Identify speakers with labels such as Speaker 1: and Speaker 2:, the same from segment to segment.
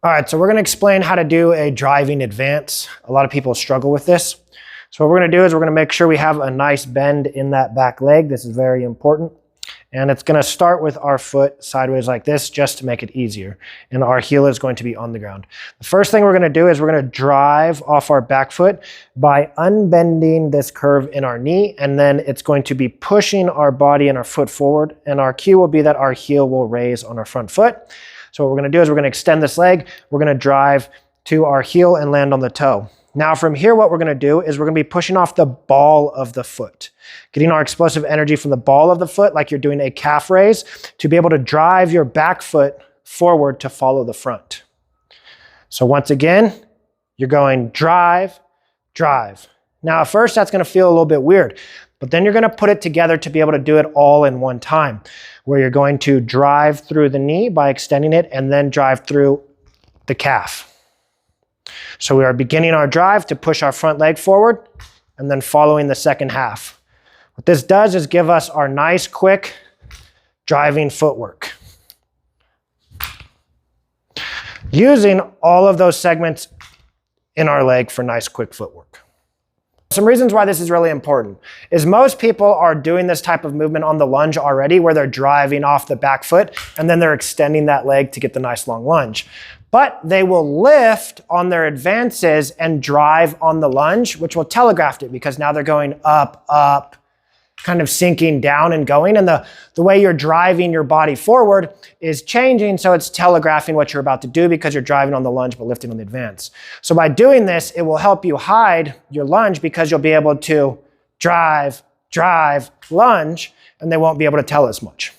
Speaker 1: All right, so we're gonna explain how to do a driving advance. A lot of people struggle with this. So what we're gonna do is we're gonna make sure we have a nice bend in that back leg. This is very important. And it's gonna start with our foot sideways like this just to make it easier. And our heel is going to be on the ground. The first thing we're gonna do is we're gonna drive off our back foot by unbending this curve in our knee, and then it's going to be pushing our body and our foot forward. And our cue will be that our heel will raise on our front foot. So what we're gonna do is we're gonna extend this leg, we're gonna drive to our heel and land on the toe. Now from here, what we're gonna do is we're gonna be pushing off the ball of the foot, getting our explosive energy from the ball of the foot like you're doing a calf raise to be able to drive your back foot forward to follow the front. So once again, you're going drive, drive. Now at first that's gonna feel a little bit weird, but then you're gonna put it together to be able to do it all in one time, where you're going to drive through the knee by extending it and then drive through the calf. So we are beginning our drive to push our front leg forward and then following the second half. What this does is give us our nice, quick driving footwork. Using all of those segments in our leg for nice, quick footwork. Some reasons why this is really important is most people are doing this type of movement on the lunge already, where they're driving off the back foot and then they're extending that leg to get the nice long lunge. But they will lift on their advances and drive on the lunge, which will telegraph it because now they're going up, up, kind of sinking down and going. And the way you're driving your body forward is changing, so it's telegraphing what you're about to do because you're driving on the lunge but lifting on the advance. So by doing this, it will help you hide your lunge because you'll be able to drive, drive, lunge, and they won't be able to tell as much.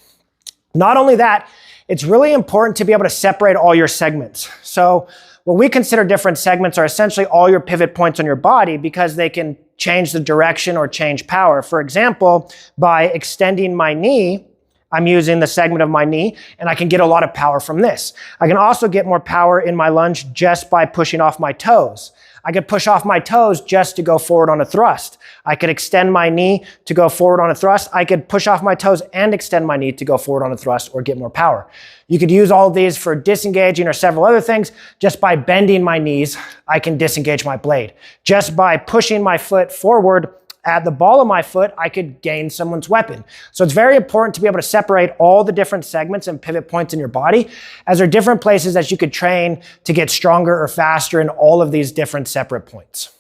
Speaker 1: Not only that, it's really important to be able to separate all your segments. So what we consider different segments are essentially all your pivot points on your body because they can change the direction or change power. For example, by extending my knee, I'm using the segment of my knee and I can get a lot of power from this. I can also get more power in my lunge just by pushing off my toes. I could push off my toes just to go forward on a thrust. I could extend my knee to go forward on a thrust. I could push off my toes and extend my knee to go forward on a thrust or get more power. You could use all of these for disengaging or several other things. Just by bending my knees, I can disengage my blade. Just by pushing my foot forward at the ball of my foot, I could gain someone's weapon. So it's very important to be able to separate all the different segments and pivot points in your body, as there are different places that you could train to get stronger or faster in all of these different separate points.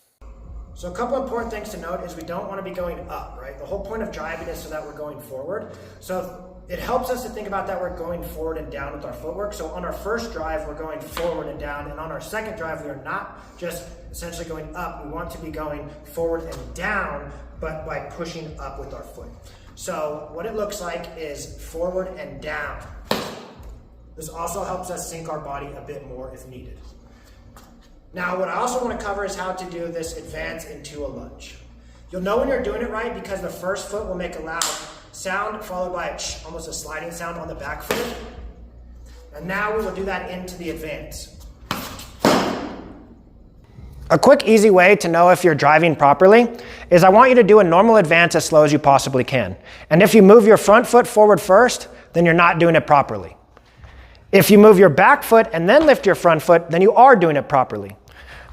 Speaker 1: So a couple important things to note is we don't want to be going up, right? The whole point of driving is so that we're going forward. So it helps us to think about that we're going forward and down with our footwork. So on our first drive, we're going forward and down. And on our second drive, we are not just essentially going up. We want to be going forward and down, but by pushing up with our foot. So what it looks like is forward and down. This also helps us sink our body a bit more if needed. Now, what I also want to cover is how to do this advance into a lunge. You'll know when you're doing it right because the first foot will make a loud sound followed by almost a sliding sound on the back foot. And now we will do that into the advance. A quick, easy way to know if you're driving properly is I want you to do a normal advance as slow as you possibly can. And if you move your front foot forward first, then you're not doing it properly. If you move your back foot and then lift your front foot, then you are doing it properly.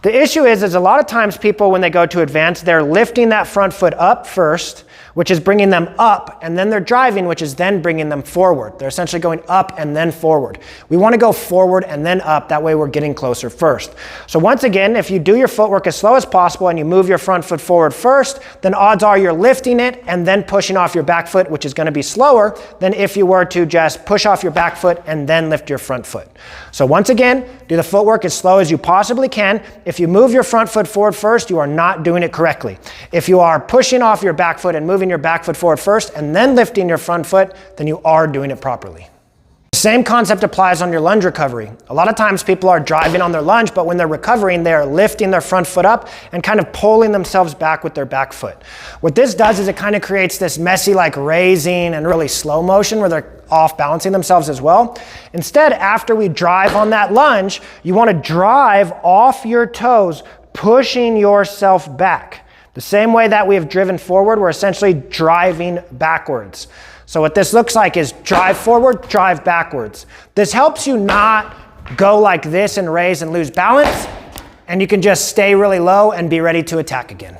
Speaker 1: The issue is a lot of times people, when they go to advance, they're lifting that front foot up first, which is bringing them up, and then they're driving, which is then bringing them forward. They're essentially going up and then forward. We want to go forward and then up. That way we're getting closer first. So once again, if you do your footwork as slow as possible and you move your front foot forward first, then odds are you're lifting it and then pushing off your back foot, which is going to be slower than if you were to just push off your back foot and then lift your front foot. So once again, do the footwork as slow as you possibly can. If you move your front foot forward first, you are not doing it correctly. If you are pushing off your back foot and moving your back foot forward first and then lifting your front foot, then you are doing it properly. The same concept applies on your lunge recovery. A lot of times people are driving on their lunge, but when they're recovering, they are lifting their front foot up and kind of pulling themselves back with their back foot. What this does is it kind of creates this messy, like raising and really slow motion where they're off balancing themselves as well. Instead, after we drive on that lunge, you want to drive off your toes, pushing yourself back. The same way that we have driven forward, we're essentially driving backwards. So what this looks like is drive forward, drive backwards. This helps you not go like this and raise and lose balance, and you can just stay really low and be ready to attack again.